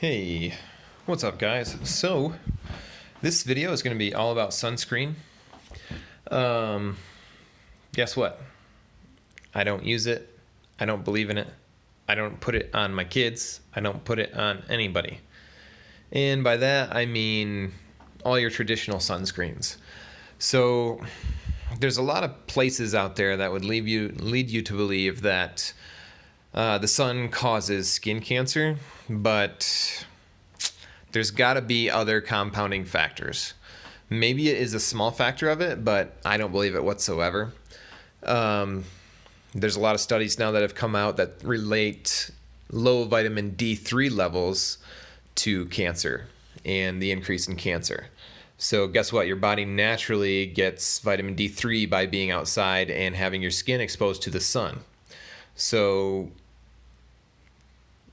Hey, what's up guys? So, this video is going to be all about sunscreen. Um, Guess what? I don't use it. I don't believe in it. I don't put it on my kids. I don't put it on anybody. And by that, I mean all your traditional sunscreens. So, there's a lot of places out there that would lead you to believe that the sun causes skin cancer, but there's got to be other compounding factors. Maybe it is a small factor of it, but I don't believe it whatsoever. There's a lot of studies now that have come out that relate low vitamin D3 levels to cancer and the increase in cancer. So guess what? Your body naturally gets vitamin D3 by being outside and having your skin exposed to the sun. So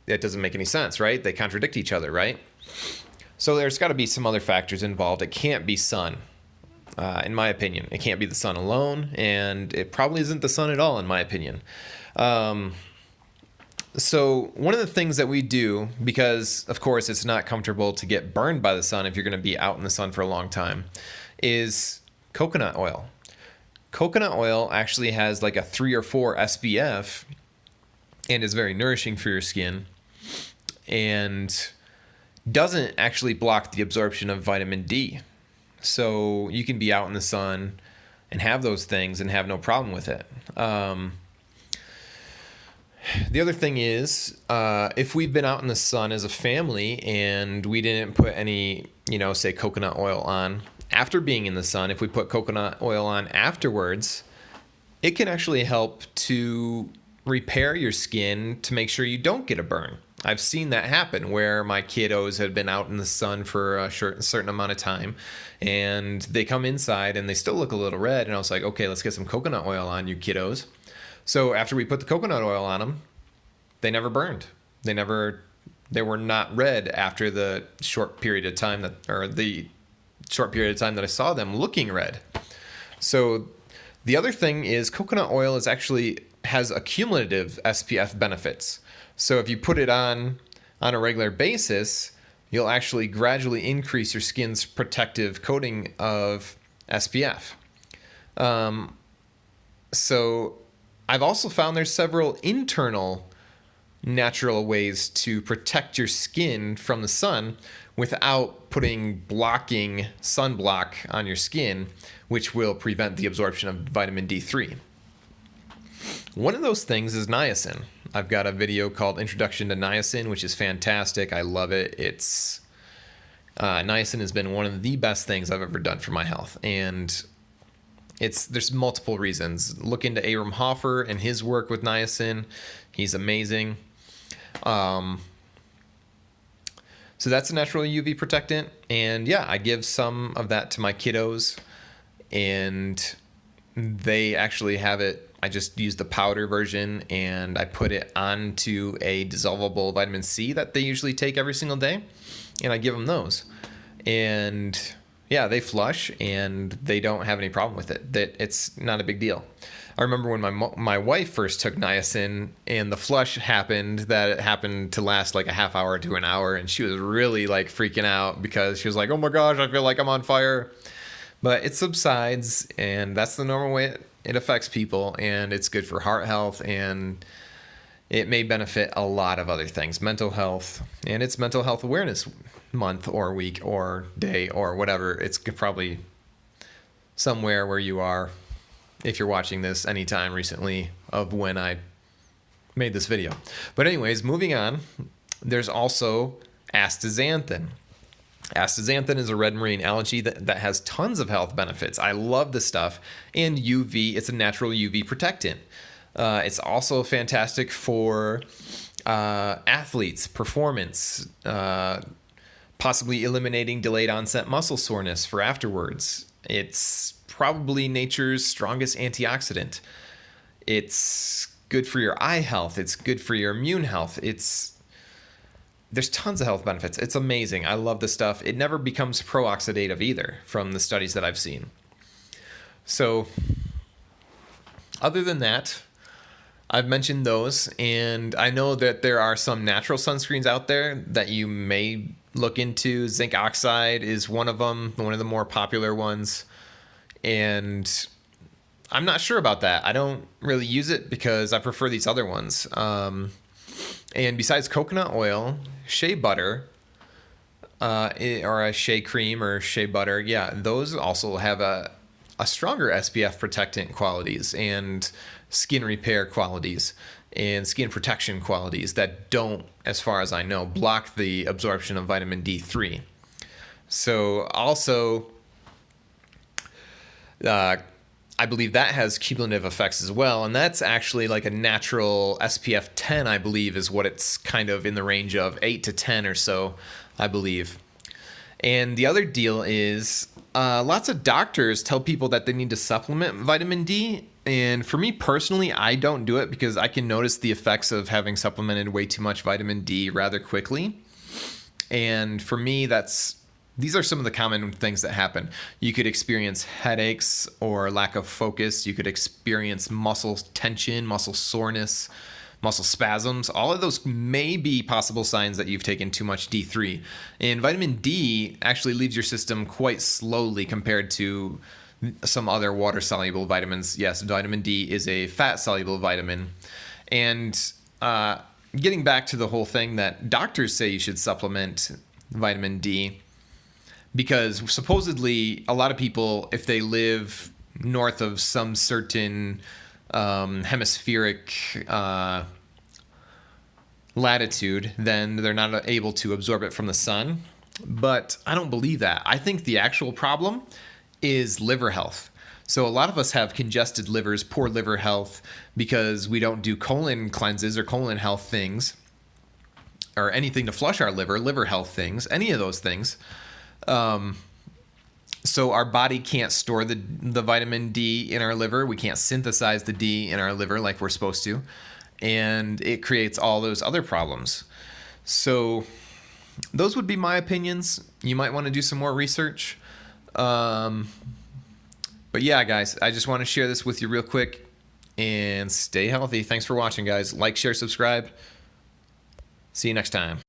that doesn't make any sense, right? They contradict each other, right? So there's got to be some other factors involved. It can't be sun, in my opinion. It can't be the sun alone, and it probably isn't the sun at all, in my opinion. So one of the things that we do, because of course it's not comfortable to get burned by the sun if you're going to be out in the sun for a long time, is coconut oil. Coconut oil actually has like a 3 or 4 SPF and is very nourishing for your skin and doesn't actually block the absorption of vitamin D. So you can be out in the sun and have those things and have no problem with it. The other thing is, if we've been out in the sun as a family and we didn't put any, say coconut oil on after being in the sun, if we put coconut oil on afterwards, it can actually help to repair your skin to make sure you don't get a burn. I've seen that happen where my kiddos had been out in the sun for a certain amount of time and they come inside and they still look a little red. And I was like, okay, let's get some coconut oil on you kiddos. So after we put the coconut oil on them, they never burned. They were not red after the short period of time that I saw them looking red. So the other thing is coconut oil has accumulative SPF benefits. So if you put it on a regular basis, you'll actually gradually increase your skin's protective coating of SPF. So I've also found there's several internal natural ways to protect your skin from the sun without putting blocking sunblock on your skin, which will prevent the absorption of vitamin D3. One of those things is niacin. I've got a video called Introduction to Niacin, which is fantastic. I love it. Niacin has been one of the best things I've ever done for my health. And there's multiple reasons. Look into Abram Hoffer and his work with niacin. He's amazing. So that's a natural UV protectant. And yeah, I give some of that to my kiddos and they actually have it. I just use the powder version and I put it onto a dissolvable vitamin C that they usually take every single day. And I give them those. And yeah, they flush and they don't have any problem with it. It's not a big deal. I remember when my wife first took niacin and the flush happened, that it happened to last like a half hour to an hour. And she was really like freaking out because she was like, oh my gosh, I feel like I'm on fire. But it subsides and that's the normal way it affects people, and it's good for heart health, and it may benefit a lot of other things, mental health, and it's Mental Health Awareness Month or week or day or whatever. It's probably somewhere where you are, if you're watching this anytime recently of when I made this video. But anyways, moving on, there's also astaxanthin. Astaxanthin is a red marine algae that has tons of health benefits. I love this stuff. And UV, it's a natural UV protectant. It's also fantastic for athletes, performance, possibly eliminating delayed onset muscle soreness for afterwards. It's probably nature's strongest antioxidant. It's good for your eye health. It's good for your immune health. There's tons of health benefits. It's amazing. I love this stuff. It never becomes pro-oxidative either from the studies that I've seen. So other than that, I've mentioned those, and I know that there are some natural sunscreens out there that you may look into. Zinc oxide is one of them, one of the more popular ones. And I'm not sure about that. I don't really use it because I prefer these other ones. And besides coconut oil, shea butter, or a shea cream or shea butter, yeah, those also have a stronger SPF protectant qualities and skin repair qualities and skin protection qualities that don't, as far as I know, block the absorption of vitamin D3. So also, I believe that has cumulative effects as well, and that's actually like a natural SPF 10, I believe, is what it's kind of in the range of 8 to 10 or so, I believe. And the other deal is lots of doctors tell people that they need to supplement vitamin D. And for me personally, I don't do it because I can notice the effects of having supplemented way too much vitamin D rather quickly. And for me, these are some of the common things that happen. You could experience headaches or lack of focus. You could experience muscle tension, muscle soreness, muscle spasms. All of those may be possible signs that you've taken too much D3. And vitamin D actually leaves your system quite slowly compared to some other water-soluble vitamins. Yes, vitamin D is a fat-soluble vitamin. And getting back to the whole thing that doctors say you should supplement vitamin D, because supposedly a lot of people, if they live north of some certain hemispheric latitude, then they're not able to absorb it from the sun. But I don't believe that. I think the actual problem is liver health. So a lot of us have congested livers, poor liver health, because we don't do colon cleanses or colon health things, or anything to flush our liver health things, any of those things. So our body can't store the vitamin D in our liver. We can't synthesize the D in our liver like we're supposed to. And it creates all those other problems. So those would be my opinions. You might want to do some more research. But yeah, guys, I just want to share this with you real quick, and stay healthy. Thanks for watching, guys. Like, share, subscribe. See you next time.